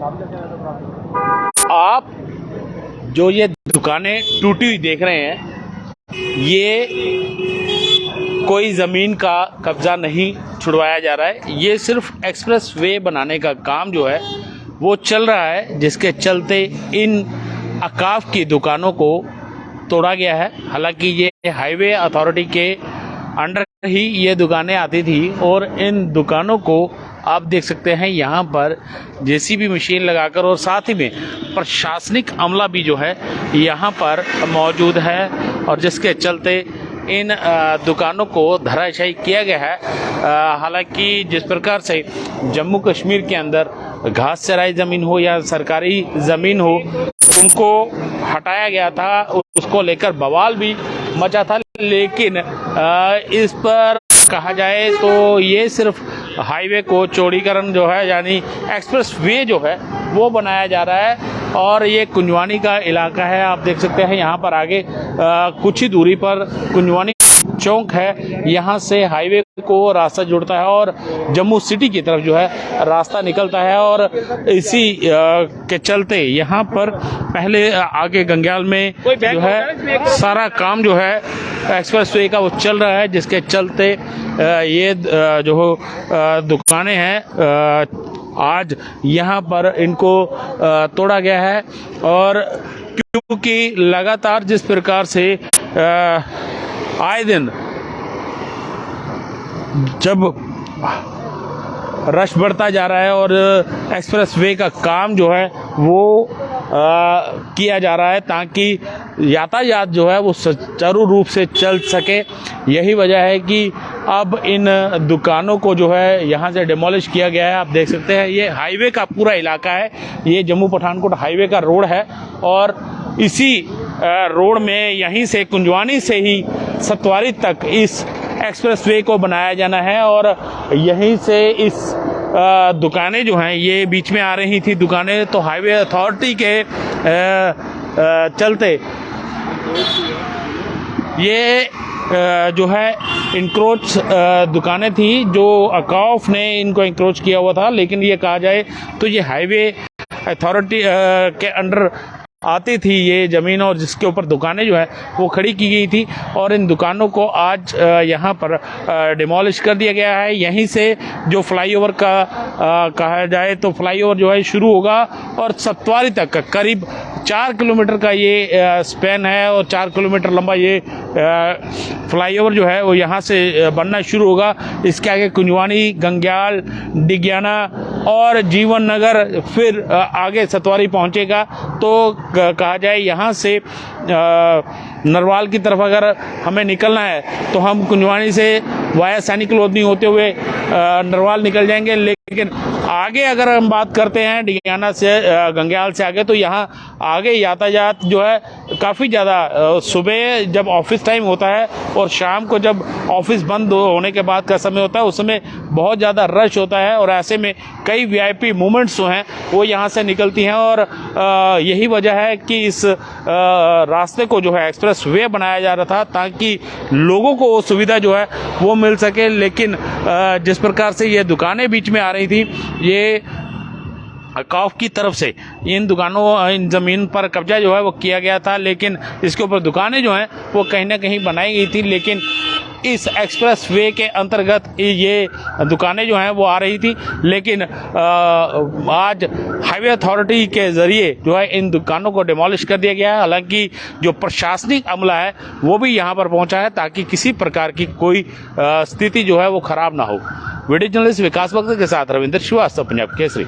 आप जो ये दुकानें टूटी हुई देख रहे हैं, ये कोई ज़मीन का कब्ज़ा नहीं छुड़वाया जा रहा है। ये सिर्फ एक्सप्रेस वे बनाने का काम जो है वो चल रहा है, जिसके चलते इन अकाफ की दुकानों को तोड़ा गया है। हालांकि ये हाईवे अथॉरिटी के अंडर ही ये दुकानें आती थी और इन दुकानों को आप देख सकते हैं यहाँ पर जेसीबी मशीन लगाकर, और साथ ही में प्रशासनिक अमला भी जो है यहाँ पर मौजूद है, और जिसके चलते इन दुकानों को धराशायी किया गया है। हालांकि जिस प्रकार से जम्मू कश्मीर के अंदर घास चराई ज़मीन हो या सरकारी ज़मीन हो, उनको हटाया गया था, उसको लेकर बवाल भी मचा था। लेकिन इस पर कहा जाए तो ये सिर्फ हाईवे को चौड़ीकरण जो है, यानी एक्सप्रेस वे जो है वो बनाया जा रहा है। और ये कुंजवानी का इलाका है, आप देख सकते हैं यहाँ पर आगे कुछ ही दूरी पर कुंजवानी चौक है। यहाँ से हाईवे को रास्ता जुड़ता है और जम्मू सिटी की तरफ जो है रास्ता निकलता है। और इसी के चलते यहाँ पर पहले आगे गंग्याल में जो है सारा काम जो है एक्सप्रेस वे का वो चल रहा है, जिसके चलते ये जो दुकानें हैं आज यहाँ पर इनको तोड़ा गया है। और क्योंकि लगातार जिस प्रकार से आए दिन जब रश बढ़ता जा रहा है और एक्सप्रेस वे का काम जो है वो किया जा रहा है ताकि यातायात जो है वो सुचारू रूप से चल सके, यही वजह है कि अब इन दुकानों को जो है यहाँ से डिमोलिश किया गया है। आप देख सकते हैं ये हाईवे का पूरा इलाका है, ये जम्मू पठानकोट हाईवे का रोड है, और इसी रोड में यहीं से कुंजवानी से ही सतवारी तक इस एक्सप्रेस वे को बनाया जाना है। और यहीं से इस दुकानें जो हैं ये बीच में आ रही थी दुकानें, तो हाईवे अथॉरिटी के चलते ये जो है इंक्रोच दुकानें थी जो अकाफ ने इनको इंक्रोच किया हुआ था। लेकिन ये कहा जाए तो ये हाईवे अथॉरिटी के अंडर आती थी ये ज़मीन, और जिसके ऊपर दुकानें जो है वो खड़ी की गई थी, और इन दुकानों को आज यहाँ पर डिमोलिश कर दिया गया है। यहीं से जो फ्लाईओवर का कहा जाए तो फ्लाईओवर जो है शुरू होगा और सतवारी तक करीब 4 किलोमीटर का ये स्पैन है, और 4 किलोमीटर लंबा ये फ्लाईओवर जो है वो यहाँ से बनना शुरू होगा। इसके आगे कुंजवानी, गंग्याल, डिगियाना और जीवन नगर, फिर आगे सतवारी पहुँचेगा। तो कहा जाए यहाँ से नरवाल की तरफ अगर हमें निकलना है तो हम कुंजवानी से वाया सैनिक लोधनी होते हुए नरवाल निकल जाएंगे। लेकिन आगे अगर हम बात करते हैं डिगियाना से, गंग्याल से आगे, तो यहाँ आगे यातायात जो है काफ़ी ज़्यादा सुबह जब ऑफिस टाइम होता है और शाम को जब ऑफिस बंद होने के बाद का समय होता है, उस समय बहुत ज़्यादा रश होता है, और ऐसे में कई वीआईपी मूवमेंट्स जो हैं वो यहाँ से निकलती हैं। और यही वजह है कि इस रास्ते को जो है एक्सप्रेस वे बनाया जा रहा था ताकि लोगों को वो सुविधा जो है वो मिल सके। लेकिन जिस प्रकार से ये दुकानें बीच में आ रही थी, ये अकाफ की तरफ से इन दुकानों, इन ज़मीन पर कब्जा जो है वो किया गया था, लेकिन इसके ऊपर दुकानें जो हैं वो कहीं ना कहीं बनाई गई थी। लेकिन इस एक्सप्रेस वे के अंतर्गत ये दुकानें जो हैं वो आ रही थी, लेकिन आज हाईवे अथॉरिटी के ज़रिए जो है इन दुकानों को डिमोलिश कर दिया गया है। हालांकि जो प्रशासनिक अमला है वो भी यहाँ पर पहुँचा है ताकि किसी प्रकार की कोई स्थिति जो है वो ख़राब ना हो। वीडियो जर्नलिस्ट विकास भक्त के साथ रविंद्र श्रीवास्तव, पंजाब केसरी।